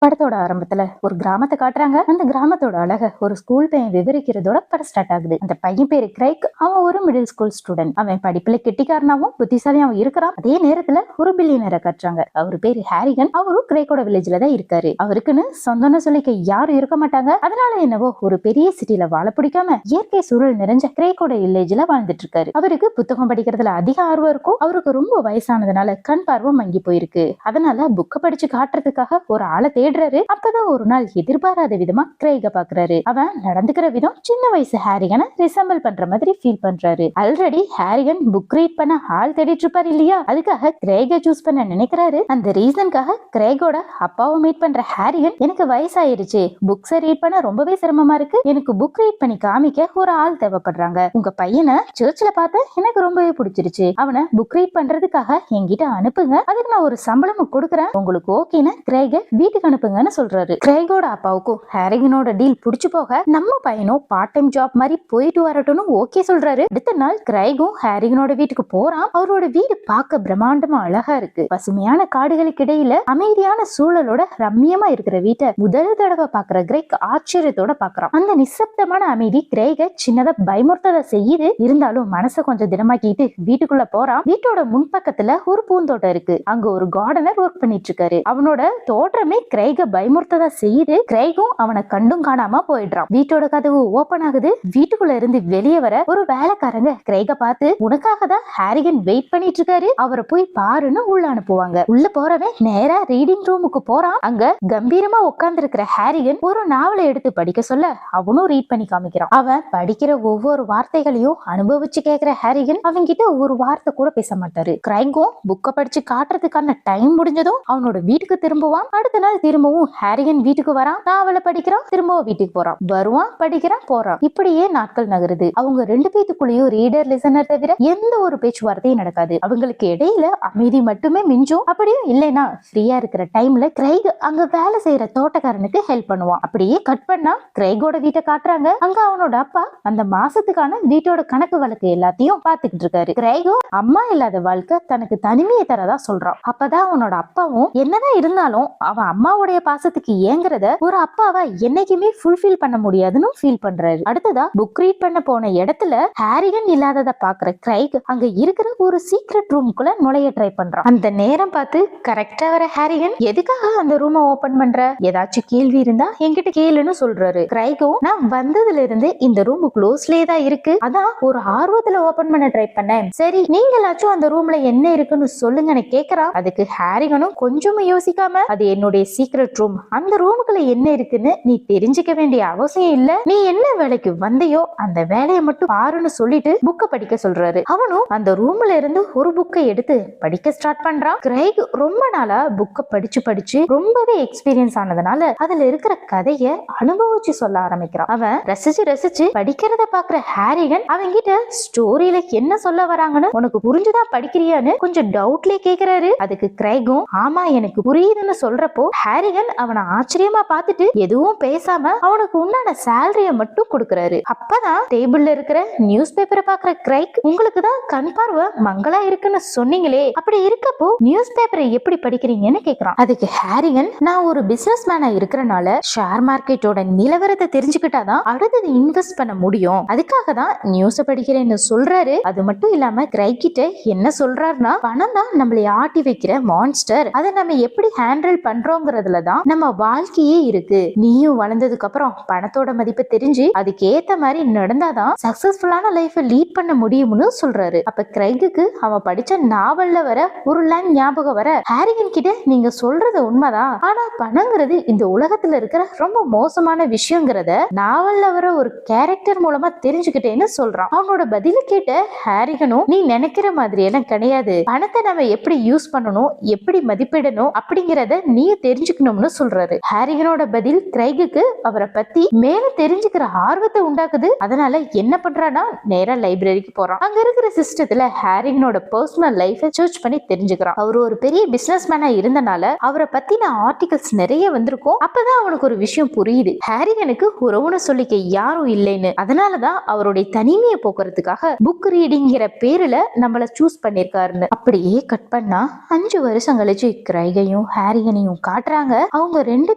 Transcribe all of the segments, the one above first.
படத்தோட ஆரம்பத்துல ஒரு கிராமத்தை காட்டுறாங்க. அந்த கிராமத்தோட அழக ஒரு ஸ்கூல் பையன் விவரிக்கிறதோட படம் ஸ்டார்ட் ஆகுது. அந்த பையன் பேரு கிரைக். அவன் ஒரு மிடில் ஸ்கூல் ஸ்டூடெண்ட். அவன் படிப்புல கெட்டிக்காரனாவும் புத்திசாலியாவும் இருக்கிறான். அதே நேரத்துல ஒரு பில்லியனரை காட்டுறாங்க. அவரு பேரு ஹாரிகன். அவரும் கிரைக்கோட வில்லேஜ்ல தான் இருக்காரு. அவருக்குன்னு சொந்தம்னு சொல்லிக்க யாரும் இருக்க மாட்டாங்க. அதனால என்னவோ ஒரு பெரிய சிட்டில வாழ பிடிக்காம இயற்கை சூழல் நிறைஞ்ச கிரைக்கோட வில்லேஜ்ல வாழ்ந்துட்டு இருக்காரு. அவருக்கு புத்தகம் படிக்கிறதுல அதிக ஆர்வம் இருக்கும். அவருக்கு ரொம்ப வயசானதுனால கண் பார்வை மங்கி போயிருக்கு. அதனால புக்க படிச்சு காட்டுறதுக்காக ஒரு ஆளை தேடுறாரு. அப்பதான் ஒரு நாள் எதிர்பாராத விதமா கிரைக பாக்குறாரு. அவன் நடந்துக்கிற விதம் சின்ன வயசு ஹாரிகனை ரிசம்பிள் பண்ற மாதிரி ஃபீல் பண்றாரு. ஆல்ரெடி ஹாரிகன் புக் ரீட் பண்ண ஆள் தேடிட்டு இருப்பாரு இல்லையா, அதுக்காக கிரைக சூஸ் பண்ண நினைக்கிறாரு. அந்த ரீசனுக்காக கிரைகோட அப்பாவை மீட் பண்ற ஹாரிகன், எனக்கு வயசாயிருச்சு, புக்ஸை ரீட் பண்ண ரொம்பவே சிரமமா இருக்கு, எனக்கு புக் ரீட் பண்ணி காமிக்க ஒரு ஆள் தேவைப்படுறாங்க. உங்க பையனை சர்ச்ல பார்த்து எனக்கு ரொம்பவே பிடிச்சிருச்சு, அவனை புக் ரீட் பண்றதுக்காக என்கிட்ட அனுப்புங்க, அதுக்கு நான் ஒரு சம்பளமும் கொடுக்குறேன், உங்களுக்கு ஓகேன்னு கிரைக வீட்டுக்கு அனுப்புங்கன்னு சொல்றாரு. கிரைகோட அப்பாவுக்கும் ஹாரிகனோட டீல் புடிச்சு போக நம்ம பையனும் பார்ட் டைம் ஜாப் மாதிரி போயிட்டு வரட்டும்னு ஓகே சொல்றாரு. அடுத்த நாள் கிரைகும் ஹாரிகனோட வீட்டுக்கு போறான். அவரோட வீடு பார்க்க பிரம்மாண்டமா அழகா இருக்கு. பசுமையான காடுகளுக்கு இடையில அமைதியான சூழலோட ரம்மியமா இருக்கிற வீட்டை முதல் தடவை பாக்குற கிரைக் ஆச்சரியத்தோட பாக்குறான். அந்த நிசப்தமான அமைதி கிரைக சின்னதா பயமுறுத்தத செய்யுது. இருந்தாலும் மனசை கொஞ்சம் திடமாக்கிட்டு வீட்டுக்குள்ள போறான். வீட்டோட முன்பக்கத்துல ஒரு பூந்தோட்டம் இருக்கு. அங்க ஒரு கார்டனர் ஒர்க் பண்ணிட்டு இருக்காரு. அவனோட தோற்றமே கிரைக பயமுறுத்ததா செய்யுது. கிரைகும் அவனை கண்டும் காணாம போயிடுறான். வீட்டோட கதவு ஓபன் ஆகுது. வீட்டுக்குள்ள இருந்து வெளியே வர ஒரு வேலைக்காரங்க கிரைக பார்த்து, உனக்காக தான் ஹாரிகன் வெயிட் பண்ணிட்டு இருக்காரு, அவரை போய் பாருன்னு உள்ள அனுப்புவாங்க. உள்ள போறவன் நேரா ரீடிங் ரூமுக்கு போறான். அங்க கம்பீரமா உட்கார்ந்து இருக்கிற ஹாரிகன் ஒரு நாவலை எடுத்து படிக்க சொல்ல அவனும் ரீட் பண்ணி காமிக்கிறான். அவன் படிக்கிற ஒவ்வொரு வார்த்தைகளையும் அனுபவிச்சு கேட்கிற ஹாரிகன் அவன்கிட்ட ஒரு வார்த்தை கூட பேச மாட்டாரு. கிரைகும் புக்க படிச்சு காட்டுறதுக்கான டைம் முடிஞ்சதும் அவனோட வீட்டுக்கு திரும்புவான். அடுத்த நாள் திரும்பவும் ஹாரிகன் வீட்டுக்கு வரான். நாவலை படிக்கிறான், திரும்பவும் வீட்டுக்கு போறான், வருவான், படிக்கிறான், போறான். இப்படியே நாட்கள் நகருது. அவங்க ரெண்டு பேத்துக்குள்ளேயும் ரீடர் லிசனர் தவிர எந்த ஒரு பேச்சுவார்த்தையும் நடக்காது. அவங்களுக்கு இடையில அமைதி மட்டுமே மிஞ்சும். அப்படியும் இல்லைன்னா ஃப்ரீயா இருக்கிற டைம்ல கிரைக் அங்க வேலை செய்யற தோட்டக்காரனுக்கு ஹெல்ப் பண்ணுவான். அப்படியே கட் பண்ணா கிரைகோட வீட்டை காட்டுறாங்க. அங்க அவனோட அப்பா அந்த மாசத்துக்கான வீட்டோட கணக்கு வழக்கு எல்லாத்தையும் பாத்துக்கிட்டு இருக்காரு. கிரைகோ அம்மா இல்லாத வாழ்க்கை தனக்கு தனிமையை தரதா சொல்றான். அப்பதான் அவனோட அப்பாவும் என்னதான் இருந்தாலும் அவன் அம்மாவுடைய பாசத்துக்கு ஏங்குறத ஒரு அப்பாவா என்னைக்குமே ஃபுல்ஃபில் பண்ண முடியாதுன்னு ஃபீல் பண்றாரு. அடுத்ததா புக் ரீட் பண்ண போன இடத்துல ஹாரிகன் இல்லாதத பாக்குற கிரைக் அங்க இருக்கிற ஒரு சீக்ரெட் ரூமுக்குள்ள நுழைய ட்ரை பண்றான். அந்த நேரம் பார்த்து கரெக்டா வர ஹாரிகன், எதுக்காக அந்த ரூமை ஓபன் பண்ற, ஏதாச்சும் கேள்வி இருந்தா என்கிட்ட கேளுன்னு சொல்றாரு. கிரைகோ, நான் வந்ததுல இருந்து இந்த ரூம் க்ளோஸ்லயே தான் இருக்கு, அதான் ஒரு ஆர்வத்துல ஓபன் பண்ண ட்ரை பண்ணேன், சரி நீங்களாச்சும் அந்த ரூம்ல என்ன இருக்குன்னு சொல்லுங்கன்னு கேக்குறான். அதுக்கு ஹாரிகனும் கொஞ்சம் யோசிக்காம, அது என்னுடைய சீக்ரெட் ரூம், அந்த ரூமுக்குள்ள என்ன இருக்குன்னு நீ தெரிஞ்சுக்க வேண்டிய அவசியம் இல்ல, நீ என்ன வேலைக்கு வந்தையோ அந்த வேலையை மட்டும் பாருன்னு சொல்லிட்டு புக்க படிக்க சொல்றாரு. அவனும் அந்த ரூம்ல இருந்து ஒரு புக்கை எடுத்து படிக்க ஸ்டார்ட் பண்றான். கிரைக் ரொம்ப நாளா புக்க படிச்சு படிச்சு ரொம்பவே எக்ஸ்பீரியன்ஸ் ஆனதுனால அதுல இருக்கிற கதைய அனுபவிச்சு சொல்ல ஆரம்பிக்கிறான். அவன் ரசிச்சு ரசிச்சு படிக்கிறத பாக்குற ஹாரிகன் அவங்கிட்ட ஸ்டோரியில என்ன சொல்ல வராங்கன்னு உனக்கு புரிஞ்சுதான் படிக்கிறியான்னு கொஞ்சம் டவுட்லயே கேக்குறாரு. அதுக்கு கிரைகும் ஆமா எனக்கு புரியுதுன்னு சொல்றப்போ ஹாரிகன் அவனை ஆச்சரியமா பார்த்துட்டு எதுவும் பேசாம அவனுக்கு உண்டான சேலரிய மட்டும் கொடுக்கறாரு. அப்பதான் டேபிள்ல இருக்கிற நியூஸ் பேப்பரை பாக்குற கிரைக், உங்களுக்கு தான் கண் பார்வை மங்களா இருக்குன்னு சொன்னீங்களே, அப்படி இருக்கப்போ நியூஸ் பேப்பரை எப்படி படிக்கிறீங்கன்னு கேக்குறான். அதுக்கு ஹாரிகன், நான் ஒரு பிசினஸ் மேனா இருக்கிறனால ஷேர் மார்க்கெட்டோட நிலவரத்தை தெரிஞ்சுக்கிட்டாதான் அடுத்தது இன்வெஸ்ட் பண்ண முடியும், அதுக்காக தான் நியூஸ் படிக்கிறேன்னு சொல்றாரு. அது மட்டும் இல்லாம கிரைக் கிட்ட என்ன சொல்றாருன்னா, பணம் தான் நம்மளை ஆட்டி வைக்கிற மான்ஸ்டர், அதை நம்ம எப்படி ஹேண்டில் பண்றோங்கிறதுலதான் நம்ம வாழ்க்கையே இருக்கு, நீயும் வளர்ந்ததுக்கு அப்புறம் பணத்தோட மதிப்பை தெரிஞ்சு அதுக்கு ஏத்த மாதிரி நடந்தாதான் சக்சஸ்ஃபுல்லான லைஃப் லீட் பண்ண முடியும்னு சொல்றாரு. அப்ப கிரைக்கு அவன் படிச்ச நாவல்ல வர ஒரு லைன் ஞாபகம் வர, ஹாரிகன் கிட்ட நீங்க சொல்றது உண்மைதான், ஆனா பணங்கிறது இந்த உலகத்துல இருக்கிற ரொம்ப மோசமான விஷயங்கிறத நாவல்ல வர ஒரு கேரக்டர் மூலமா தெரிஞ்சுக்கிட்டேன்னு சொல்றான். அவனோட பதில கேட்ட ஹாரிகனும், நீ நினைக்கிற மாதிரி எல்லாம் கிடையாது, பணத்தை நம்ம எப்படி யூஸ் பண்ணணும், எப்படி மதிப்பிடணும் அப்படிங்கறத நீ தெரிஞ்சுக்கணும்னு சொல்றாரு. ஹாரிகனோட பதில் கிரைக்கு அவரை பத்தி மேல தெரிஞ்சுக்கிற ஆர்வத்தை உண்டாக்குது. அதனால என்ன பண்றானா, நேரா லைப்ரரிக்கு போறான். அங்க இருக்கிற சிஸ்டத்துல ஹாரிகனோட பர்சனல் லைஃபை சர்ச் பண்ணி தெரிஞ்சுக்கிறான். அவர் ஒரு பெரிய பிசினஸ் மேனா இருந்தனால அவரை பத்தின ஆர்டிகல்ஸ் நிறைய வந்திருக்கும். அப்பதான் அவனுக்கு ஒரு விஷயம் புரியுது, ஹாரிகனுக்கு உறவுன்னு சொல்லிக்க யாரும் இல்லைன்னு. அதனாலதான் அவருடைய தனிமையை போக்குறதுக்காக புக் ரீடிங்கிற பேருல நம்மள சூஸ் பண்ணிருக்காருன்னு. அப்படியே கட் பண்ணா 5 வருஷம் கழிச்சு கிரைகையும் ஹாரிகனையும் காட்டுறாங்க. அவங்க ரெண்டு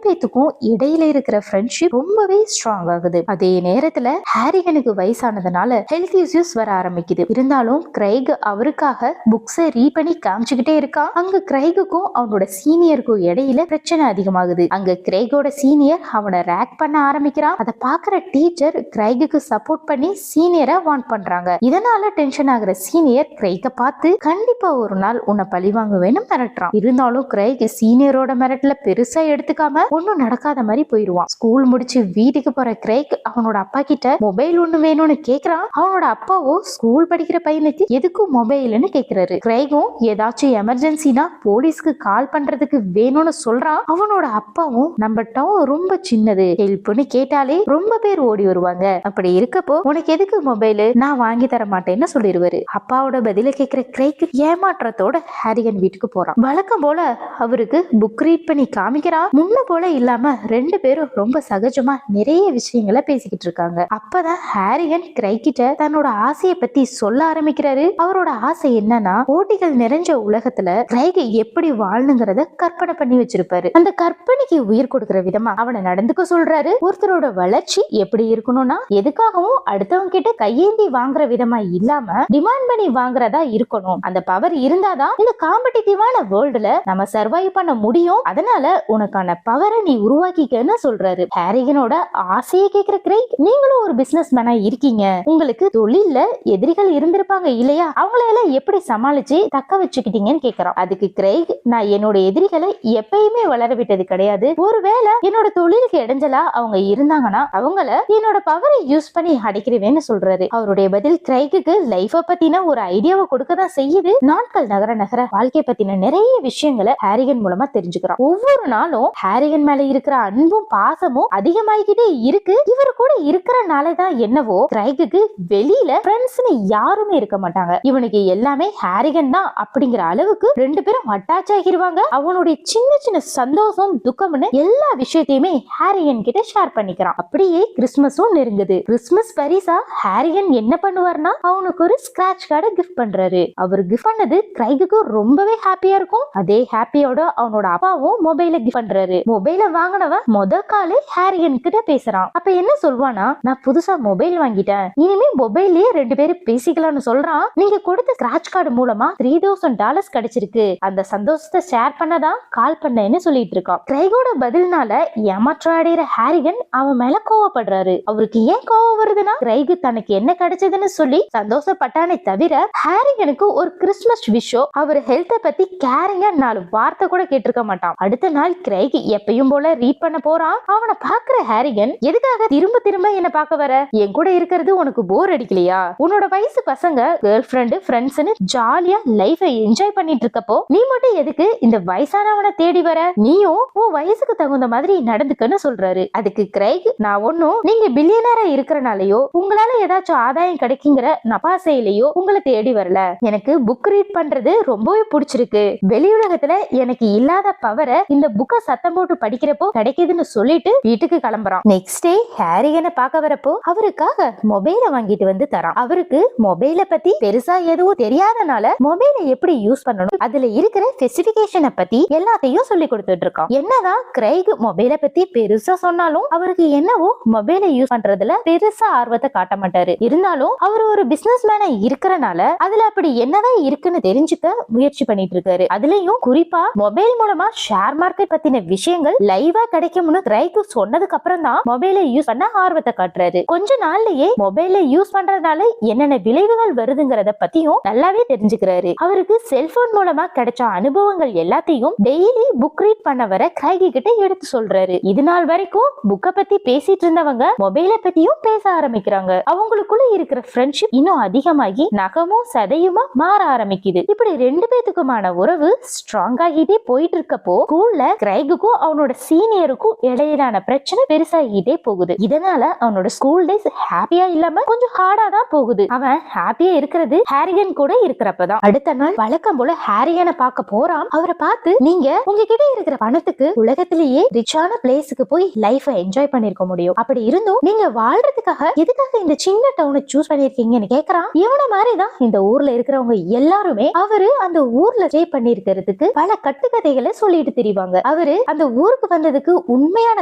பேத்துக்கும் இடையில இருக்கிற ஃப்ரெண்ட்ஷிப் ரொம்பவே ஸ்ட்ராங் ஆகுது. அதே நேரத்துல ஹாரிகனுக்கு வயசானதுனால ஹெல்த் இஷ்யூஸ் வர ஆரம்பிக்குது. இருந்தாலும் கிரைக் அவருக்காக புக்ஸை ரீட் பண்ணி காமிச்சுக்கிட்டே இருக்கான். அங்க கிரைகுக்கும் அவனோட சீனியருக்கும் இடையில பிரச்சனை அதிகமாகுது. அங்க கிரைகோட சீனியர் அவனை ரேக் பண்ண ஆரம்பிக்கிறான். அதை பாக்குற டீச்சர் கிரைகுக்கு சப்போர்ட் பண்ணி சீனியரை வார்ன் பண்றாங்க. இதனால டென்ஷன் ஆகுற சீனியர் கிரைக பார்த்து கண்டிப்பா ஒரு நாள் உன்னை பழி வாங்குவேன்னு மிரட்டுறான். இருந்தாலும் கிரைக் சீனியரோட மிரட்டல பெருசா எடுத்துக்காம ஒன்னும் நடக்காத மாதிரி போயிடுவான். ஸ்கூல் முடிச்சு வீட்டுக்கு போற கிரைக் அவனோட அப்பா கிட்ட மொபைல் ஒண்ணு வேணும்னு கேக்குறான். அவனோட அப்பாவோ ஸ்கூல் படிக்கிற பையனுக்கு எதுக்கும் மொபைல்னு கேக்குறாரு. கிரைகும் ஏதாச்சும் எமர்ஜென்சினா போலீஸ்க்கு கால் பண்றதுக்கு வேணும்னு சொல்றான். அவனோட அப்பாவும் நம்ம டவுன் ரொம்ப சின்னது, ஹெல்ப்னு கேட்டாலே ரொம்ப பேர் ஓடி வருவாங்க, அப்படி இருக்கப்போ உனக்கு எதுக்கு மொபைல், நான் வாங்கி தர மாட்டேன்னு சொல்லிடுவாரு. அப்பாவோட பதில கேக்குற கிரைக் ஏமாற்றத்தோட ஹாரிகன் வீட்டுக்கு போறான். வழக்கம் போல அவருக்கு புக் ரீட் பண்ணி காமிக்கிறான். முன்ன போல இல்லாம ரெண்டு பேரும் ரொம்ப சகஜமா நிறைய விஷயங்களை பேசிக்கிட்டு இருக்காங்க. அப்பதான் ஹாரிகன் கிரைக் கிட்ட தன்னோட ஆசையை பத்தி சொல்ல ஆரம்பிக்கிறாரு. அவரோட ஆசை என்னன்னா, போட்டிகள் நிறைஞ்ச உலகத்துல கிரைக் எப்படி வாழணுங்கிறத கற்பனை பண்ணி வச்சிருப்பாரு. அந்த கற்பனைக்கு உயிர் கொடுக்கிற விதமா அவனை நடந்துக்க சொல்றாரு. ஒருத்தரோட வளர்ச்சி எப்படி இருக்கணும்னா, எதுக்காகவும் அடுத்தவங்க கிட்ட கையேந்தி வாங்குற விதமா இல்லாம டிமாண்ட் பண்ணி வாங்குறதா இருக்கணும். அந்த பவர் இருந்தாதான் இந்த காம்படிட்டிவான வேர்ல்டுல நம்ம சர்வைவ் பண்ண முடியும். அதனால உனக்கான பவரை நீ உருவாக்கிக்கன்னு சொல்றாரு. ஹாரிகனோட ஆசையை கேட்கிற கிரைக், நீங்களும் ஒரு பிசினஸ் மேனா இருக்கீங்க, உங்களுக்கு தொழில்ல எதிரிகள் இருந்திருப்பாங்க இல்லையா, அவங்களையெல்லாம் எப்படி சமாளிச்சு தக்க வச்சுக்கிட்டீங்கன்னு கேக்குறான். அதுக்கு கிரைக், நான் என்னோட எதிரிகளை எப்பயுமே வளர விட்டது கிடையாது. ஒருவேளை என்னோட தொழிலுக்கு இடைஞ்சலா அவங்க இருந்தாங்கன்னா அவங்கள என்னோட பவரை யூஸ் பண்ணி அடிக்கிறவேன்னு சொல்றாரு. அவருடைய பதில் கிரைக்கு லைஃப பத்தின ஒரு ஐடியாவை கொடுக்கதான் செய்யுது. நாட்கள் நகர நகர வாழ்க்கை பத்தின நிறைய விஷயங்களை ஹாரிகன் மூலமா தெரிஞ்சுக்கிறான். ஒவ்வொரு நாளும் ஹாரிகன் மேல இருக்கிற அன்பும் பாசமும் அதிகமாகிக்கிட்டே இருக்கு. இவர் கூட இருக்கிறனாலதான் என்னவோ கிரைக்கு வெளியில ஃப்ரெண்ட்ஸ்னு யாருமே இருக்க மாட்டாங்க. இவனுக்கு எல்லாமே ஹாரிகன் தான் அப்படிங்கிற அளவுக்கு ரெண்டு பேரும் அட்டாச் ஆகிருவாங்க. அவனுடைய சின்ன சின்ன சந்தோஷம் துக்கம்னு எல்லா விஷயத்தையுமே ஹாரிகன் கிட்ட ஷேர் பண்ணிக்கிறான். அப்படியே கிறிஸ்மஸும் நெருங்குது. கிறிஸ்மஸ் பரிசா ஹாரிகன் என்ன பண்ணுவார்னா, அவனுக்கு ஒரு ஸ்கிராட்ச் கார்டை கிஃப்ட் பண்றாரு. அவர் கிஃப்ட் பண்ணது கிரைக்கு ரொம்பவே ஹாப்பியா இருக்கும். அதே ஹாப்பியோட அவனோட அப்பாவும் மொபைல கிஃப்ட் பண்றாரு. மொபைல வாங்கினவன் முத காலே ஹாரிகன் கிட்ட பேசுறான். அப்ப என்ன சொல்வானா, நான் புதுசா மொபைல் வாங்கிட்டேன், இனிமே மொபைல்லயே ரெண்டு பேரும் பேசிக்கலாம்னு சொல்றான். நீங்க கொடுத்த ஸ்கிராட்ச் கார்டு மூலமா $3000 கிடைச்சிருக்கு, அந்த சந்தோஷத்தை ஷேர் பண்ணதான் கால் பண்ணேன்னு சொல்லிட்டு இருக்கான். கிரைகோட பதில்னால ஏமாற்றம் அடைகிற ஹாரிகன் அவன் மேல கோவப்படுறாரு. அவருக்கு ஏன் கோவம் வருதுன்னா, கிரைக் தனக்கு என்ன கிடைச்சதுன்னு சொல்லி சந்தோஷப்பட்டானே தவிர ஹாரிகனுக்கு ஒரு கிறிஸ்துமஸ் விஷோ அவர் ஹெல்த்தை பத்தி கேரிங்கா 4 வார்த்தை கூட கேட்டிருக்க மாட்டான். அடுத்த நாள் கிரைக் எப்பயும் போல ரீட் பண்ண போறான். அவனை பாக்குற ஹாரிகன், எதுக்காக திரும்ப திரும்ப என்ன பார்க்க வர, என் கூட இருக்கிறது உனக்கு போர் அடிக்கலையா, உன்னோட வயசு பசங்க கேர்ள் ஃப்ரெண்டு ஃப்ரெண்ட்ஸ்னு ஜாலியா லைஃபை என்ஜாய் பண்ணிட்டு இருக்கப்போ நீ மட்டும் எதுக்கு இந்த வயசானவனை தேடி வர, நீயும் உன் வயசுக்கு தகுந்த மாதிரி நடந்துக்கன்னு சொல்றாரு. அதுக்கு கிரைக், நான் ஒன்னும் நீங்க பில்லியனரா இருக்கிறனாலயோ உங்களால ஏதாச்சும் ஆதாயம் கிடைக்குங்கிற நபாசையிலயோ உங்களை தேடி வரல. எனக்கு புக் ரீட் பண்றது ரொம்பவே பிடிச்சிருக்கு. வெளியுலகத்துல எனக்கு இல்லாத பவரை இந்த புக்கை சத்தம் போட்டு படிக்கிறப்போ கிடைக்குதுன்னு சொல்லிட்டு வீட்டுக்கு கிளம்புறான். நெக்ஸ்ட் டே ஹாரிகனை பார்க்க வரப்போ அவருக்காக மொபைலை வாங்கிட்டு வந்து தரான். அவருக்கு மொபைல பத்தி பெருசா எதுவும் தெரியாதனால மொபைலை எப்படி யூஸ் பண்ணணும், அதுல இருக்கிற ஸ்பெசிபிகேஷனை பத்தி எல்லாத்தையும் சொல்லி கொடுத்துட்டு இருக்கான். என்னதான் கிரைக் மொபைலை பத்தி பெருசா சொன்னாலும் அவருக்கு என்னவோ மொபைலை யூஸ் பண்றதுல பெருசா ஆர்வத்தை காட்ட மாட்டாரு. இருந்தாலும் அவர் ஒரு பிசினஸ் மேனா இருக்கிறனால அதுல அப்படி என்னதான் இருக்குன்னு தெரிஞ்சுக்க முயற்சி பண்ணிட்டு இருக்காரு. அதுலயும் குறிப்பா மொபைல் மூலமா ஷேர் மார்க்கெட் பத்தின விஷயங்கள் லைவா கிடைக்கும்னு கிரைக் சொன்னதுக்கு அப்புறம் தான் மொபைலை யூஸ் பண்ண ஆர்வத்தை காட்டுறாரு. கொஞ்ச நாள்லயே மொபைலை யூஸ் பண்றதுனால என்னென்ன விளைவுகள் வருதுங்கிறத பத்தியும் நல்லாவே தெரிஞ்சுக்கிறாரு. அவருக்கு செல்போன் மூலமா கிடைச்ச அனுபவங்கள் எல்லாத்தையும் டெய்லி புக் ரீட் பண்ண வர கிரைக் கிட்ட எடுத்து சொல்றாரு. இது நாள் வரைக்கும் புக்க பத்தி பேசிட்டு இருந்தவங்க மொபைலை பத்தியும் பேச ஆரம்பிக்கிறாங்க. அவங்களுக்குள்ள இருக்கிற ஃப்ரெண்ட்ஷிப் இன்னும் அதிகமாகி நகமும் சதையுமா மாற ஆரம்பிக்குது. இப்படி ரெண்டு பேத்துக்குமான உறவு ஸ்ட்ராங் ஆகிட்டே போயிட்டு இருக்கப்போ ஸ்கூல்ல கிரைகுக்கும் அவனோட சீனியருக்கும் இடையிலான பிரச்சனை பெருசாகிட்டே போகுது. இதனால அவனோட ஸ்கூல் டேஸ் ஹாப்பியா இல்லாம கொஞ்சம் ஹார்டா தான் போகுது. அவன் ஹாப்பியா இருக்கிறது ஹாரிகன் கூட இருக்கிறப்பதான். அடுத்த நாள் வழக்கம் போல ஹாரிகனை பார்க்க போறான். அவரை பார்த்து, நீங்க உங்ககிட்ட இருக்கிற பணத்துக்கு உலகத்திலேயே ரிச்சான பிளேஸுக்கு போய் லைஃப என்ஜாய் பண்ணிருக்க முடியும், அப்படி இருந்தும் நீங்க வாழ்றதுக்காக எதுக்காக இந்த சின்ன டவுனை சூஸ் பண்ணிருக்கீங்கன்னு கேக்குறான். இவன மாதிரிதான் இந்த ஊர்ல இருக்கிறவங்க எல்லாருமே அவரு அந்த ஊர்ல ஸ்டே பண்ணிருக்கிறதுக்கு பல கட்டுக்கதைகளை சொல்லிட்டு திரிவாங்க. அவரு அந்த ஊருக்கு வந்ததுக்கு உண்மையான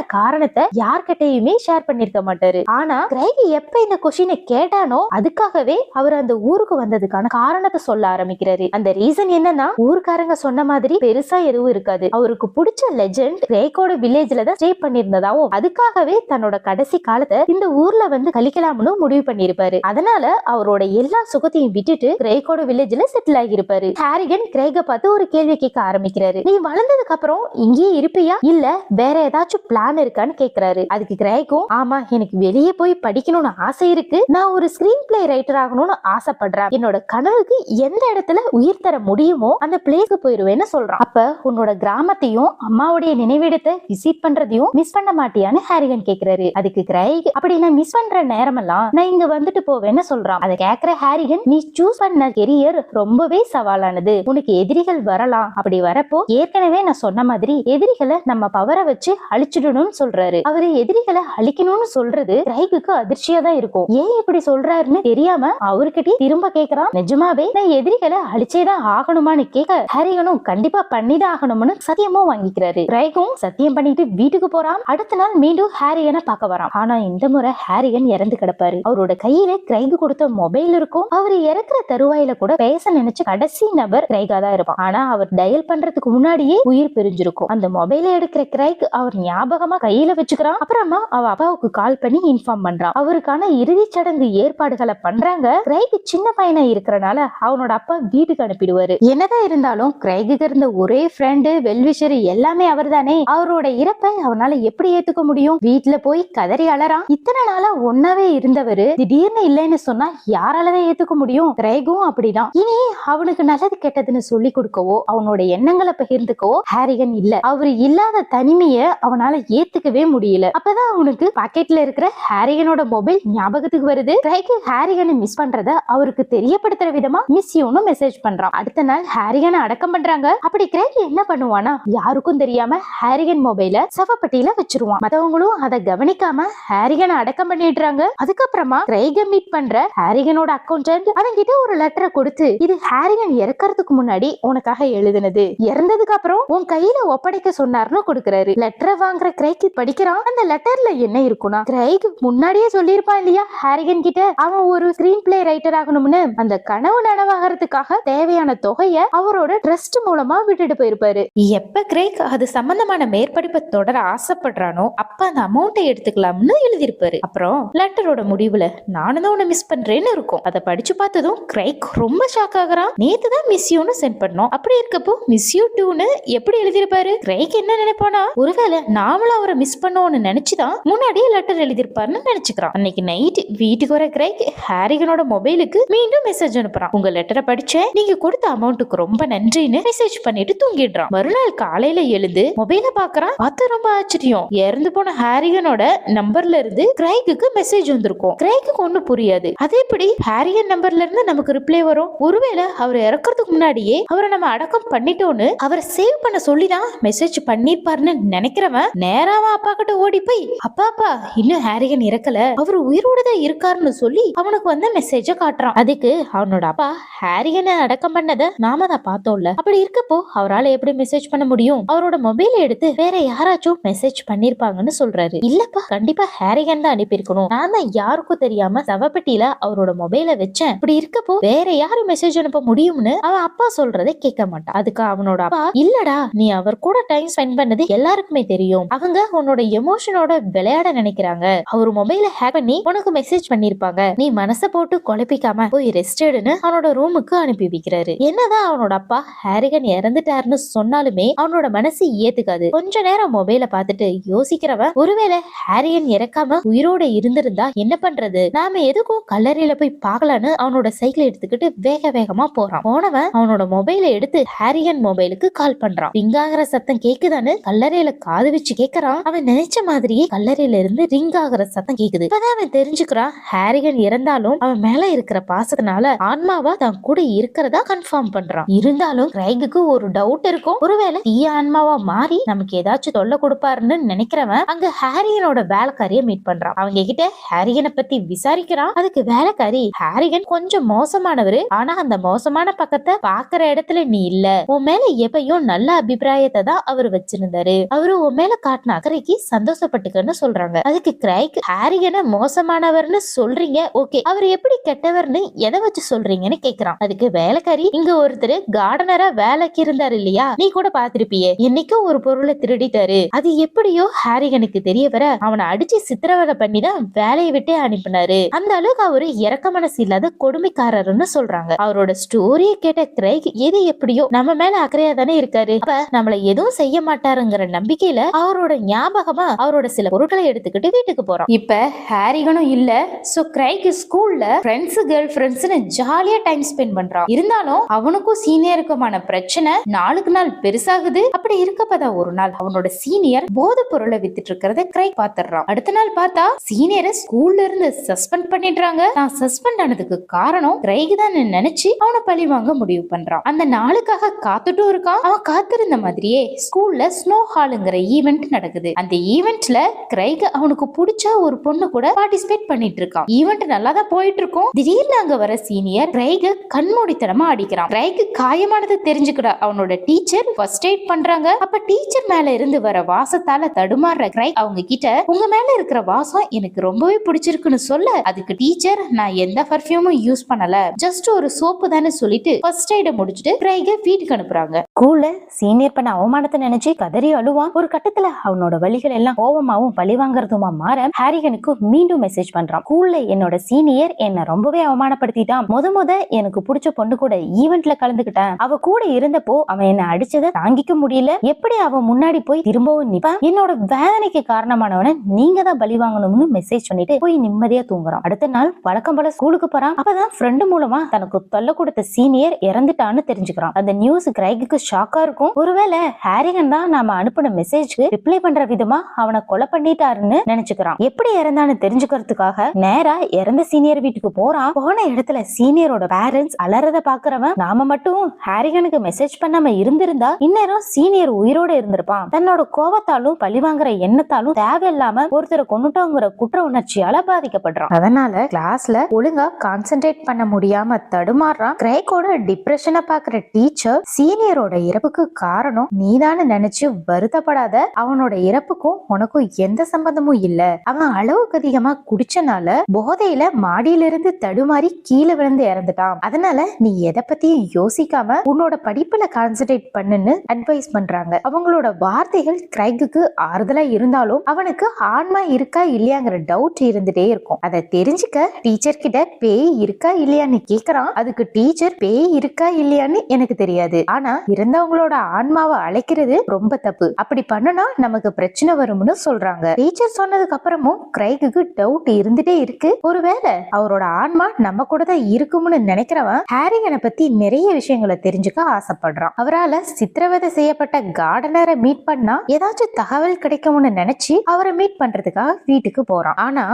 காரணத்தை யார்கிட்டயுமே ஷேர் பண்ணிருக்க மாட்டாரு. ஆனா கிரைக் எப்ப இந்த கொஸ்டினை கேட்டானோ அதுக்காகவே அவர் அந்த ஊருக்கு வந்ததுக்கான காரணத்தை சொல்ல ஆரம்பிக்கிறாரு. அந்த ரீசன் என்னன்னா, ஊருக்காரங்க சொன்ன மாதிரி பெருசா எதுவும் இருக்காது. அவருக்கு பிடிச்ச லெஜெண்ட் கிரைக்கோட வில்லேஜ்ல தான் ஸ்டே பண்ணிருந்ததாவும் அதுக்காகவே தன்னோட கடைசி காலத்தை இந்த ஊர்ல வந்து கழிக்கலாம்னு முடிவு பண்ணிருப்பாரு. அதனால அவரோட எல்லா சுகத்தையும் விட்டுட்டு கிரைக்கோட வில்லேஜ்ல செட்டில் ஆகியிருப்பாரு. ஹாரிகன் கிரைக பார்த்து ஒரு கேள்வி கேட்க ஆரம்பிக்கிறாரு. நீ வளர்ந்ததுக்கு அப்புறம் இங்கேயே இருப்பியா இல்ல வேற ஏதாச்சும் பிளான் இருக்கான்னு கேக்குறாரு. அதுக்கு கிரைக்கும், ஆமா எனக்கு வெளியே போய் படிக்கணும்னு ஆசை இருக்கு, நான் ஒரு ஸ்கிரீன் பிளே ரைட்டர் ஆகணும்னு ஆசைப்படுறேன், என்னோட கனவுக்கு எந்த இடத்துல உயிர் தர முடியுமோ அந்த பிளேஸ்க்கு போயிருவேன்னு சொல்றான். அப்ப உன்னோட கிராமத்தையும் அம்மாவுடைய நினைவிடத்தை விசிட் பண்றதையும் மிஸ் பண்ண மாட்டியான்னு ஹாரிகன் கேக்குறாரு. அதுக்கு கிரைக், அப்படி நான் மிஸ் பண்ற நேரமெல்லாம் நான் இங்க வந்துட்டு போவேன்னு சொல்றான். அதை கேக்குற ஹாரிகன், நீ சூஸ் பண்ண கெரியர் ரொம்பவே சவாலானது, உனக்கு எதிரிகள் வரலாம், அப்படி வரப்போ ஏற்கனவே நான் சொன்ன மாதிரி எதிரிகளை நம்ம பவரை வச்சு அழிச்சிடணும்னு சொல்றாரு. அவரு எதிரிகளை அழிக்கணும்னு சொல்றது கிரைக்கு அதிர்ச்சியா தான் இருக்கும். ஏன் இப்படி சொல்றாருன்னு தெரியாம அவர்கிட்ட திரும்ப கேக்குறான். நிஜமாவே நான் எதிரிகளை அழிச்சேதான் ஆகணுமான்னு கேட்க ஹாரிகனும் கண்டிப்பா பண்ணிதான் ஆகணும்னு சத்தியமும் வாங்கிக்கிறாரு. கிரைக்கும் சத்தியம் பண்ணிட்டு வீட்டுக்கு போறான். அடுத்த நாள் மீண்டும் ஹாரிகனை பார்க்க வரான். ஆனா இந்த முறை ஹாரிகன் இறந்து கிடப்பாரு. அவரோட கையில கிரைக் கொடுத்த மொபைல் இருக்கும். அவரு இறக்குற தருவாயில கூட பேச நினைச்ச கடைசி நபர் கிரைகா தான் இருப்பான். ஆனா அவர் டயல் பண்றதுக்கு முன்னாடியே உயிர் பிரிஞ்சிருக்கும். அந்த மொபைல எடுக்கிற கிரைக் அவர் ஞாபகமா கையில வச்சுக்கிறான். அப்புறமா அவ அப்பாவுக்கு கால் பண்ணி இன்ஃபார்ம் பண்றான். அவருக்கான இறுதி சடங்கு ஏற்பாடுகளை பண்றாங்க. கிரைக் சின்ன பையனா இருக்கிறனால அவனோட அப்பா வீட்டுக்கு அனுப்பிடுவாரு. என்னதான் இருந்தாலும் கிரைக்கு இருந்த ஒரே ஃப்ரெண்டு வெல்விஷர் எல்லாமே அவர் தானே. அவரோட இறப்பை அவனால எப்படி ஏத்துக்க முடியும்? வீட்டுல போய் கதறி அழறான். இத்தனை நாளா ஒன்னாவே இருந்தவரு திடீர்னு இல்லைன்னு சொன்னா யாராலதான் ஏத்துக்க முடியும்? கிரைக்கும் அப்படிதான். இனி அவனுக்கு நல்லது கெட்டதுன்னு சொல்லி கொடுக்கவோ அவனோட எண்ணங்களை பகிர்ந்துக்கவோ ஹாரிகன் இல்ல. அவரு இல்லாத தனிமைய அவனால ஏத்துக்கவே முடியல. அப்பதான் அவனுக்கு பாக்கெட்ல இருக்கிற ஹாரிகனோட மொபைல் ஞாபகத்துக்கு வருது. கிரைக்கு ஹாரிகனை மிஸ் பண்றத அவருக்கு தெரியப்படுத்துற விதமா மிஸ் யூன்னு மெசேஜ் பண்றான். அடுத்த நாள் ஹாரிகனை அடக்கம் பண்றாங்க. அப்படி கிரைக் என்ன பண்ணுவானா, யாருக்கும் தெரியாம ஹாரிகன் மொபைல சவப்பட்டியில வச்சிருவான். மத்தவங்களும் அதை கவனிக்காம ஹாரிகனை அடக்கம் பண்ணிடுறாங்க. அதுக்கப்புறமா கிரைக மீட் பண்ற ஹாரிகனோட அக்கௌண்டன்ட் அவன்கிட்ட ஒரு லெட்டரை கொடுத்து, இது ஹாரிகன் இறக்கறதுக்கு முன்னாடி உனக்காக எழுதுனது, இறந்ததுக்கு அப்புறம் உன் கையில ஒப்படைக்க சொன்னார்னு கொடுக்கறாரு. லெட்டரை வாங்குற கிரைக் படிக்கிறான். அந்த லெட்டர்ல என்ன இருக்குன்னா, கிரைக் முன்னாடியே சொல்லியிருப்பான் இல்லையா ஹாரிகன் கிட்ட அவன் ஒரு ஸ்கிரீன் பிளே ரைட்டர் ஆகணும்னு. அந்த கனவு நனவாகிறதுக்காக தேவையான தொகைய அவரோட ட்ரஸ்ட் மூலமா விட்டுட்டு போயிருப்பாரு. எப்ப கிரைக் அது சம்பந்தமான மேற்படிப்பை தொடர ஆசைப்படுறானோ அப்ப அந்த அமௌண்ட்டை எடுத்துக்கலாம்னு எழுதியிருப்பாரு. அப்புறம் லெட்டரோட முடிவுல நானும் தான் உன்னை மிஸ் பண்றேன்னு இருக்கும். அதை படிச்சு பார்த்ததும் கிரைக் ரொம்ப ஷாக் ஆகுறான். நேத்து தான் மிஸ் யூன்னு சென்ட் பண்ணோம், அப்படி இருக்கப்போ மிஸ் யூ டூன்னு எப்படி எழுதியிருப்பாரு? கிரைக் என்ன நினைப்பானா, ஒருவேளை நாமளும் அவரை மிஸ் பண்ணோம்னு நினைச்சுதான் முன்னாடியே லெட்டர் எழுதியிருப்பாருன்னு நினைச்சுக்கிறான். அன்னைக்கு நைட் வீட்டுக்கு வர கிரைக் ஹாரிகனோட மொபைலுக்கு மீண்டும் மெசேஜ் அனுப்புறான். உங்க லெட்டரை படிச்சேன், நீங்க கொடுத்த அமௌண்ட்டுக்கு ரொம்ப நன்றின்னு மெசேஜ் பண்ணிட்டு தூங்கிடுறான். மறுநாள் காலையில எழுந்து மொபைல பாக்குறான். பார்த்து ரொம்ப ஆச்சரியம். இறந்து போன ஹாரிகனோட நம்பர்ல இருந்து கிரைக்கு மெசேஜ் வந்திருக்கும். கிரைக்கு ஒண்ணும் புரியாது. அதே எப்படி ஹாரிகன் நம்பர்ல இருந்து நமக்கு ரிப்ளை வரும்? ஒருவேளை அவர் இறக்கறதுக்கு முன்னாடியே அவரை நம்ம அடக்கம் பண்ணிட்டோன்னு அவரை சேவ் பண்ண சொல்லிதான் மெசேஜ் பண்ணிருப்பாருன்னு நினைக்கிறவன் நேராவா அப்பா கிட்ட ஓடி போய், அப்பா இன்னும் ஹாரிகன் இறக்கல, அவர் உயிரோட தான் இருக்காருன்னு சொல்லி அவனுக்கு வந்த மெசேஜ காட்டுறான். அதுக்கு அவனோட அப்பா, ஹாரிகனை அடக்கம் பண்ணத நாம தான் பார்த்தோம்ல, அப்படி இருக்கப்போ அவரால் எப்படி மெசேஜ் பண்ண முடியும்? அவரோட மொபைலை எடுத்து வேற யாராச்சும் மெசேஜ் பண்ணிருப்பாங்கன்னு சொல்றாரு. இல்லப்பா, கண்டிப்பா ஹாரிகன் தான் அனுப்பியிருக்கணும், நான் தான் யாருக்கும் தெரியாம சவப்பெட்டியில அவரோட மொபைலை வச்சேன், அப்படி இருக்கப்போ வேற யாரும் மெசேஜ் அனுப்ப முடியும்னு அவன் அப்பா சொல்றதை கேட்க மாட்டான். அதுக்கு அவனோட அப்பா, இல்லடா நீ அவர் கூட டைம் ஸ்பெண்ட் பண்ணது எல்லாருக்குமே தெரியும், அவங்க உன்னோட எமோஷனோட விளையாட நினைக்கிறாங்க, அவர் மொபைலை ஹேக் பண்ணி உனக்கு மெசேஜ் பண்ணிருப்பாங்க, நீ மனசை போட்டு குழப்பிக்காம போய் ரெஸ்ட் எடுன்னு அவனோட ரூமுக்கு அனுப்பி வைக்கிறாரு. என்னதான் அவனோட அப்பா ஹாரிகன் இறந்துட்டாருன்னு சொன்னாலுமே அவனோட மனசு ஏத்துக்காது. கொஞ்ச நேரம் மொபைலை பார்த்துட்டு யோசிக்கிறவன், ஒருவேளை ஹாரிகன் இறக்காம உயிரோட இருந்திருந்தா என்ன பண்றது, நாம எதுக்கும் கல்லறையில போய் பார்க்கலான்னு அவனோட சைக்கிள் எடுத்துக்கிட்டு வேக வேகமா போறான். போனவன் அவனோட மொபைலை எடுத்து ஹாரிகன் மொபைலுக்கு கால் பண்றான். ரிங் ஆகிற சத்தம் கேக்குதான்னு கல்லறையில காது வச்சு கேக்குறான். அவன் நினைச்ச மாதிரியே கல்லறையில இருந்து ரிங் ஆகிற சத்தம் கேக்குது. இப்பதான் அவன் தெரிஞ்சுக்கிறான், ஹாரிகன் இறந்தாலும் அவன் மேல இருக்கிற பாசத்தினால ஆன்மாவா தான் கூட இருக்கிறதா கன்ஃபார்ம் பண்றான். இருந்தாலும் கிரைக்கு ஒரு டவுட் இருக்கும், ஒருவேளை தீய ஆன்மாவா மாறி நமக்கு ஏதாச்சும் தொல்லை கொடுப்பாருன்னு நினைக்கிறவன் அங்க ஹாரிகனோட வேலைக்காரிய மீட் பண்றான். அவங்க கிட்ட ஹாரிகனை பத்தி விசாரிக்கிறான். அதுக்கு வேலைக்காரி, ஹாரிகன் கொஞ்சம் மோசமானவரு, ஆனா அந்த மோசமான பக்கத்தை பாக்குற இடத்துல நீ இல்ல, உன் மேல எப்பயும் நல்ல அபிப்பிராயத்தை தான் தான் அவர் வச்சிருந்தாரு. அவரு உன் மேல காட்டின அக்கறைக்கு சந்தோஷப்பட்டுக்கன்னு சொல்றாங்க. அதுக்கு கிரைக் ஹாரிகனை மோசமானவர்னு சொல்றீங்க, ஓகே, அவர் எப்படி கெட்டவர்னு எதை வச்சு சொல்றீங்கன்னு கேக்குறான். அதுக்கு வேலைக்காரி, இங்க ஒருத்தர் கார்டனரா வேலைக்கு இருந்தாரு இல்லையா, நீ கூட பாத்திருப்பியே, என்னைக்கும் ஒரு பொருளை திருடிட்டாரு, அது எப்படியோ ஹாரிகனுக்கு தெரிய வர அவனை அடிச்சு சித்திரவதை பண்ணிதான் வேலையை விட்டே அனுப்பினாரு. அந்த அளவுக்கு அவரு இறக்க மனசு இல்லாத கொடுமைக்காரர்னு சொல்றாங்க. அவரோட ஸ்டோரியை கேட்ட கிரைக் எது எப்படியோ நம்ம மேல அக்கறையா தானே இருக்காரு, அப்ப நம்மள எதுவும் செய்ய மாட்டாருங்கிற நம்பிக்கையில அவரோட ஞாபகமா அவரோட சில பொருட்களை எடுத்துக்கிட்டு வீட்டுக்கு போறான். இப்ப ஹாரிகனும் இல்ல, சோ கிரைக் ஸ்கூல்ல ஃப்ரெண்ட்ஸ் கேர்ள் ஃப்ரெண்ட்ஸ்னு ஜாலியா டைம் ஸ்பெண்ட் பண்றான். இருந்தாலும் அவனுக்கும் சீனியருக்குமான பிரச்சனை நாளுக்கு நாள் பெருசாகுது. அப்படி இருக்கப்பதான் ஒரு நாள் அவனோட சீனியர் போதை பொருளை வித்துட்டு இருக்கிறத கிரைக் பாத்துறான். அடுத்த நாள் பார்த்தா சீனியரை ஸ்கூல்ல இருந்து சஸ்பெண்ட் பண்ணிடுறாங்க. நான் சஸ்பெண்ட் ஆனதுக்கு காரணம் கிரைக் தான் நினைச்சு அவனை பழி வாங்க முடிவு பண்றான். அந்த நாளுக்காக காத்துட்டும் இருக்கான். அவன் காத்திருந்த மாதிரியே ஸ்கூல்ல ஸ்னோ ஹாலுங்கிற ஈவென்ட் நடக்குது. அந்த ஈவென்ட்ல கிரைக் அவனுக்கு பிடிச்ச ஒரு பொண்ணு கூட பார்ட்டிசிபேட் பண்ணிட்டு இருக்கான். ஈவென்ட் நல்லா தான் போயிட்டு இருக்கும். திடீர்னு அங்க வர சீனியர் கிரைக் கண்மூடித்தனமா அடிக்கிறான். கிரைக் காயமானது தெரிஞ்சுக்கிட அவனோட டீச்சர் ஃபர்ஸ்ட் எய்ட் பண்றாங்க. அப்ப டீச்சர் மேல இருந்து வர வாசத்தால தடுமாறுற கிரைக் அவங்க கிட்ட, உங்க மேல இருக்கிற வாசம் எனக்கு ரொம்பவே பிடிச்சிருக்குன்னு சொல்ல, அதுக்கு டீச்சர், நான் எந்த பர்ஃபியூமும் யூஸ் பண்ணல, ஜஸ்ட் ஒரு சோப்பு தானே சொல்லிட்டு ஃபர்ஸ்ட் எய்ட முடிச்சுட்டு கிரைக வீட்டுக்கு அனுப்புறாங்க. ஸ்கூல்ல சீனியர் பண்ண அவமானத்தை நினைச்சு கதறி அழுவான். ஒரு கட்டத்துல அவனோட வழிகள் எல்லாம் கோபமாவும் பழி வாங்கறதுமா மாற ஹாரிகனுக்கு மீண்டும் மெசேஜ் பண்றான். ஸ்கூல்ல என்னோட சீனியர் என்ன ரொம்பவே அவமானப்படுத்திட்டான். முத எனக்கு பிடிச்ச பொண்ணு கூட ஈவென்ட்ல கலந்துக்கிட்டேன். அவ கூட இருந்தப்போ அவன் என்ன அடிச்சதை தாங்கிக்க முடியல. எப்படி அவன் முன்னாடி போய் திரும்பவும் நிப்பான்? என்னோட வேதனைக்கு காரணமானவன நீங்க தான் பலி வாங்கணும்னு மெசேஜ் பண்ணிட்டு போய் நிம்மதியா தூங்குறான். அடுத்த நாள் வழக்கம் போல ஸ்கூலுக்கு போறான். அப்பதான் ஃப்ரெண்டு மூலமா தனக்கு தொல்லை கொடுத்த சீனியர் இறந்துட்டான்னு தெரிஞ்சுக்கிறான். அந்த நியூஸ் கிரைக்கு ஷாக்கா இருக்கும். ஒருவேளை ஹாரிகன் தான் நாம அனுப்பின மெசேஜ்க்கு ரிப்ளை பண்ற விதமா அவனை கொலை பண்ணிட்டாருன்னு நினைச்சுக்கிறான். எப்படி இறந்தான்னு தெரிஞ்சுக்கிறதுக்காக நேரா இறந்த சீனியர் வீட்டுக்கு போறான். போன இடத்துல சீனியரோட பேரண்ட்ஸ் அலறத பாக்குறவன், நாம மட்டும் ஹாரிகனுக்கு மெசேஜ் பண்ணாம இருந்திருந்தா இந்நேரம் சீனியர் உயிரோட இருந்திருப்பான். தன்னோட கோபத்தாலும் பழிவாங்குற எண்ணத்தாலும் தேவையில்லாம ஒருத்தரை கொண்டுட்டோங்கிற குற்ற உணர்ச்சியால பாதிக்கப்படுறான். அதனால கிளாஸ்ல ஒழுங்கா கான்சென்ட்ரேட் பண்ண முடியாம தடுமாறுறான். கிரைக்கோட டிப்ரெஷனை பாக்குற டீச்சர், சீனியரோட இறப்புக்கு காரணம் நீதான நினைச்சு வருத்தப்படாத, அவனோட இறப்புக்கும் உனக்கும் எந்த சம்பந்தமும் இல்ல, அவன் அளவுக்கு அதிகமா குடிச்சனால போதையில மாடியிலிருந்து தடுமாறி கீழே விழுந்து இறந்துட்டான். அதனால நீ எதை பத்தியும் யோசிக்காம உன்னோட படிப்புல கான்சென்ட்ரேட் பண்ணுன்னு அட்வைஸ் பண்றாங்க. அவங்களோட வார்த்தைகள் கிரைக்கு ஆறுதலா இருந்தாலும் அவனுக்கு ஆன்மா இருக்கா இல்லையாங்கிற டவுட் இருந்துட்டே இருக்கும். அதை தெரிஞ்சுக்க டீச்சர் கிட்ட பேய் இருக்கா இல்லையான்னு கேக்குறான். அதுக்கு டீச்சர், பேய் இருக்கா இல்லையான்னு எனக்கு தெரியாது, ஆனா இருந்தவங்களோட ஆன்மாவை அழைக்கிறது ரொம்ப தப்பு, அப்படி பண்ணுனா நமக்கு பிரச்சனை வரும்னு சொல்றாங்க. டீச்சர் சொன்னதுக்கு அப்புறமும் கிரைக்கு டவுட் இருந்துட்டே இருக்கு. ஒருவேளை அவரோட ஆன்மா நம்ம கூட தான் இருக்கும்னு நினைக்கிறவன் ஹாரிகனை பத்தி நிறைய விஷயங்களை தெரிஞ்சுக்க ஆசைப்படுறான். அவரால் சித்திரவதை செய்யப்பட்ட கார்டனரை மீட் பண்ணா ஏதாச்சும் தகவல் கிடைக்கும்னு நினைச்சு அவரை மீட் பண்றதுக்காக வீட்டுக்கு போறான். ஆனா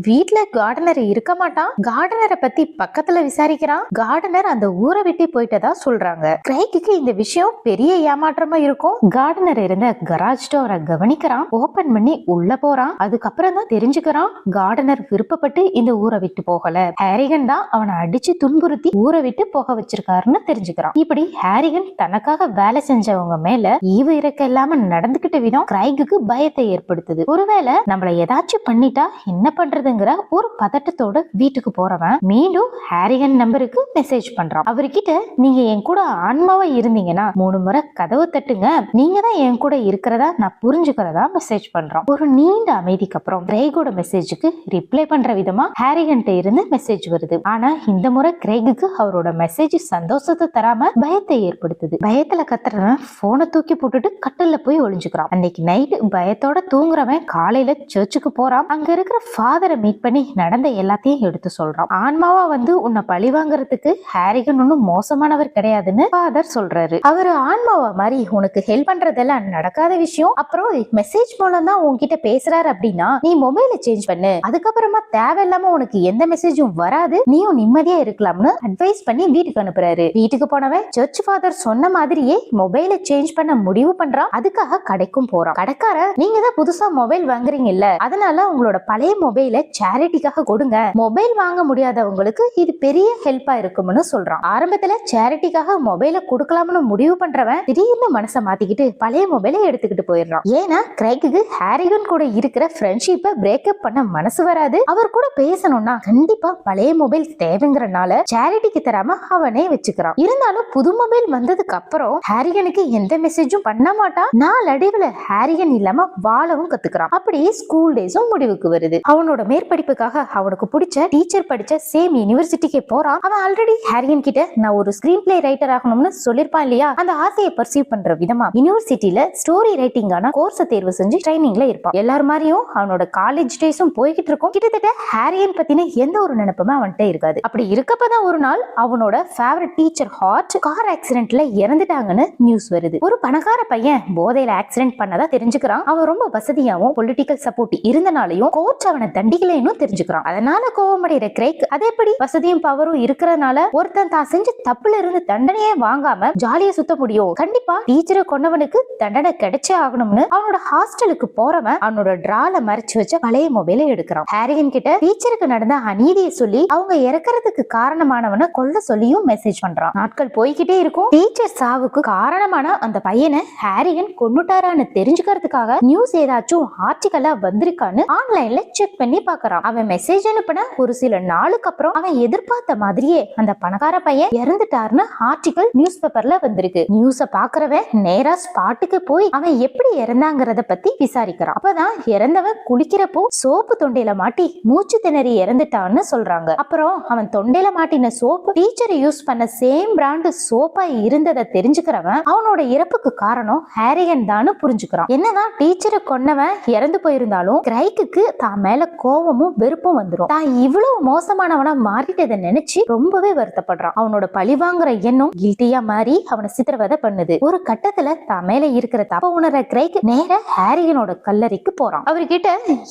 வீட்டுல கார்டனர் இருக்க மாட்டான். கார்டனரை பத்தி பக்கத்துல விசாரிக்கிறான். கார்டனர் அந்த ஊரை விட்டு போயிட்டதா சொல்றாங்க. கிரைக்கு இந்த விஷயம் பெரிய ஏமாற்றமா இருக்கும். கார்டனர் இருந்த கராஜ் டோரை கவனிக்கிறான். ஓபன் பண்ணி உள்ள போறான். அதுக்கப்புறம் தான் தெரிஞ்சுக்கிறான் கார்டனர் விருப்பப்பட்டு இந்த ஊரை விட்டு போகல, ஹாரிகன் தான் அவனை அடிச்சு துன்புறுத்தி ஊரை விட்டு போக வச்சிருக்காருன்னு தெரிஞ்சுக்கிறான். இப்படி ஹாரிகன் தனக்காக வேலை செஞ்சவங்க மேல ஈவு இறக்க இல்லாம நடந்துகிட்ட விதம் கிரைக்கு பயத்தை ஏற்படுத்துது. ஒருவேளை நம்மள ஏதாச்சும் பண்ணிட்டா என்ன பண்றதுங்கிற ஒரு பதட்டத்தோட வீட்டுக்கு போறவன் மீண்டும் ஹாரிகன் நம்பருக்கு மெசேஜ் பண்றான். அவர்கிட்ட, நீங்க என் கூட ஆன்மாவா இருந்தீங்கன்னா 3 முறை கதவு தட்டுங்க, நீங்க தான் என் கூட இருக்கிறதா நான் புரிஞ்சுக்கிறதா மெசேஜ் பண்றான். ஒரு நீண்ட அமைதிக்கு அப்புறம் கிரைகோட மெசேஜுக்கு ரிப்ளை பண்ற விதமா ஹாரிகன்ட்ட இருந்து மெசேஜ் வருது. ஆனா இந்த முறை கிரைக்கு அவரோட மெசேஜ் சந்தோஷத்தை தராம பயத்தை ஏற்படுத்துது. பயத்துல கத்துறவன் போனை தூக்கி போட்டுட்டு கட்டல்ல போய் ஒளிஞ்சுக்கிறான். அன்னைக்கு நைட்டு பயத்தோட தூங்குறவன் காலையில சர்ச்சுக்கு போறான். அங்க இருக்கிற ஃபாதரை மீட் பண்ணி நடந்த எல்லாத்தையும் எடுத்து சொல்றான். ஆன்மாவா வந்து உன்னை பழி வாங்குறதுக்கு ஹாரிகன் ஒன்னும் மோசமானவர் கிடையாதுன்னு ஃபாதர் சொல்றாரு. அவரு ஆன்மாவா மாதிரி உனக்கு ஹெல்ப் பண்றதெல்லாம் நடக்காத விஷயம். அப்புறம் மெசேஜ் மூலம் தான் உன்கிட்ட பேசுறாரு அப்படின்னா நீ மொபைலை சேஞ்ச் பண்ணு, அதுக்கப்புறமா தேவையில்லாம உனக்கு எந்த மெசேஜும் வராது, நீயும் நிம்மதியா இருக்கலாம்னு அட்வைஸ் பண்ணி வீட்டுக்கு அனுப்புறாரு. வீட்டுக்கு போனவன் சர்ச் ஃபாதர் சொன்ன மாதிரியே மொபைலை சேஞ்ச் பண்ண முடிவு பண்றான். அதுக்காக கடைக்கும் போறான். கடைக்கார, நீங்க தான் புதுசா மொபைல் வாங்குறீங்கல்ல, அதனால உங்களோட பழைய மொபைலை சேரிட்டிக்காக கொடுங்க, மொபைல் வாங்க முடியாதவங்களுக்கு இது பெரிய ஹெல்ப்பா இருக்கும்னு சொல்றான். ஆரம்பத்துல சேரிட்டிக்காக மொபைலை கொடுக்கலாம்னு முடிவு பண்றவன் திடீர்னு மனசை மாத்திக்கிட்டு பழைய மொபைலை எடுத்துக்கிட்டு போயிடுறான். ஏன்னா கிரைக்கு ஹாரிகன் கூட இருக்கிற ஃப்ரெண்ட்ஷிப்பை பிரேக்கப் பண்ண மனசு வராது. அவர் கூட பேசணும்னா கண்டிப்பா பழைய மொபைல் தேவைங்கிறனால சேரிட்டிக்கு தராம அவனே வச்சுக்கிறான். இருந்தாலும் புது மொபைல் வந்ததுக்கு அப்புறம் ஹாரிகனுக்கு எந்த மெசேஜும் பண்ண மாட்டான். நாளடைவுல ஹாரிகன் இல்லாம வாழவும் கத்துக்கிறான். அப்படியே ஸ்கூல் டேஸும் முடிவுக்கு வருது. அவனோட மேற்படிப்புக்காக அவனுக்கு பிடிச்ச டீச்சர் படிச்ச சேம் யூனிவர்சிட்டிக்கு போறான். அவன் ஆல்ரெடி ஹாரிகன் கிட்ட நான் ஒரு ஸ்கிரீன் பிளே ரைட்டர் ஆகணும்னு சொல்லிருப்பான் இல்லையா, அந்த ஆசையை பர்சீவ் பண்ற விதமா யூனிவர்சிட்டியில ஸ்டோரி ரைட்டிங்கான கோர்ஸை தேர்வு செஞ்சு ட்ரைனிங்ல இருப்பான். எல்லாரும் மாதிரியும் அவனோட காலேஜ் டேஸும் போய்கிட்டு இருக்கும். கிட்டத்தட்ட ஹாரியன் பத்தின எந்த ஒரு நினைப்புமே அவன்கிட்ட இருக்காது. அப்படி இருக்கப்பதான் ஒரு நாள் அவனோட ஃபேவரட் டீச்சர் ஹார்ட் கார் ஆக்சிடென்ட்ல இறந்துட்டாங்கன்னு நியூஸ் வருது. ஒரு பணக்கார பையன் போதையில ஆக்சிடென்ட் பண்ணதா தெரிஞ்சுக்கிறான். அவன் ரொம்ப வசதியாவும் பொலிட்டிக்கல் சப்போர்ட் இருந்தனாலையும் கோர்ட் அவனை தண்டிக்கலைன்னு தெரிஞ்சுக்கிறான். அதனால கோவமடைகிற கிரைக் அதேபடி வசதியும் பவரும் இருக்கிறதுனால ஒருத்தன் தான் செஞ்ச தப்புல இருந்து தண்டனையே வாங்காம ஜாலியா சுத்த முடியும், கண்டிப்பா டீச்சரை கொன்னவனுக்கு தண்டனை கிடைச்சே ஆகணும்னு அவனோட ஹாஸ்டலுக்கு போறவன் அவனோட டிரால மறைச்சு வச்ச பழைய மொபைலை எடுக்கிறான். ஹாரிகன் கிட்ட டீச்சருக்கு நடந்த அநீதியை சொல்லி அவங்க இறக்கறதுக்கு காரணமானவனை கொல்ல சொல்லியும் மெசேஜ் பண்றான். நாட்கள் போய்கிட்டே இருக்கும். டீச்சர் சாவுக்கு காரணமான அந்த பையனை ஹாரிகன் கொன்னுட்டாரான்னு தெரிஞ்சுக்கிறதுக்காக நியூஸ் ஏதாச்சும் ஆர்டிகலா வந்திருக்கான்னு ஆன்லைன்ல செக் பண்ணி பாக்குறான். அவன் மெசேஜ் அனுப்பின ஒரு சில நாளுக்கு அப்புறம் அவன் எதிர்பார்த்த மாதிரியே அந்த பணக்கார பையன் இறந்துட்டாருன்னு ஆர்டிகல் நியூஸ் பேப்பர்ல வந்திருக்கு. நியூஸ பாக்குறவன் நேரா ஸ்பாட்டுக்கு போய் அவன் எப்படி இறந்தாங்கிறத பத்தி விசாரிக்கிறான். அப்பதான் இறந்தவன் குளிக்கிறப்போ சோப்பு தொண்டையில மாட்டி மூச்சு திணறி இறந்துட்டான்னு சொல்றாங்க. அப்புறம் அவன் தொண்டையில மாட்டின சோப்பு டீச்சர் யூஸ் பண்ண சேம் பிராண்ட் சோப்பா இருந்ததை தெரிஞ்சுக்கிறவன் அவனோட இறப்புக்கு காரணம் ஹாரிகன் தான் புரிஞ்சுக்கிறான். என்னதான் டீச்சரை கொன்னவன் இறந்து போயிருந்தாலும் கிரைக்கு தான் மேல கோவமும் வெறுப்பும் வந்துடும். தான் இவ்வளவு மோசமானவனா மாறிட்டதை நினைச்சு ரொம்பவே வருத்தப்படுறான். அவனோட பழி வாங்குற எண்ணம் கில்ட்டியா மாறி அவனை சித்திரவதை பண்ணுது. ஒரு கட்டத்துல தான் மேல இருக்கிற தப்ப உணர கிரைக் நேர ஹாரிகனோட கல்லறைக்கு போறான். அவர்கிட்ட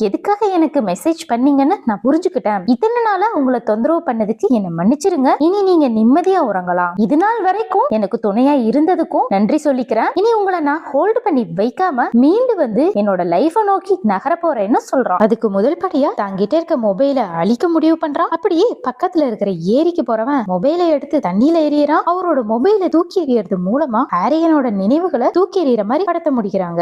எதுக்காக எனக்கு மெசேஜ் பண்ணீங்கன்னு நான் புரிஞ்சுக்கிட்டேன். இத்தனை நாளா உங்களை தொந்தரவு பண்ணதுக்கு என்ன மன்னிச்சிருங்க. இனி நீங்க நிம்மதியா உறங்கலாம். இது நாள் வரைக்கும் எனக்கு துணையா இருந்ததுக்கும் நன்றி சொல்லிக்கிறேன். இனி உங்களை நான் ஹோல்டு பண்ணி வைக்காம மீண்டு வந்து என்னோட லைஃப நோக்கி நகர போறேன்னு சொல்றான். அதுக்கு முதல் படியா தாங்கிட்டே இருக்க மொபைலை அழிக்க முடிவு பண்றான். அப்படியே பக்கத்துல இருக்கிற ஏரிக்கு போறவன் மொபைலை எடுத்து தண்ணியில எறியறான். அவரோட மொபைலை தூக்கி எறியறது மூலமா ஹாரிகனோட நினைவுகளை தூக்கி எறிகிற மாதிரி படுத்த முடிக்கிறாங்க.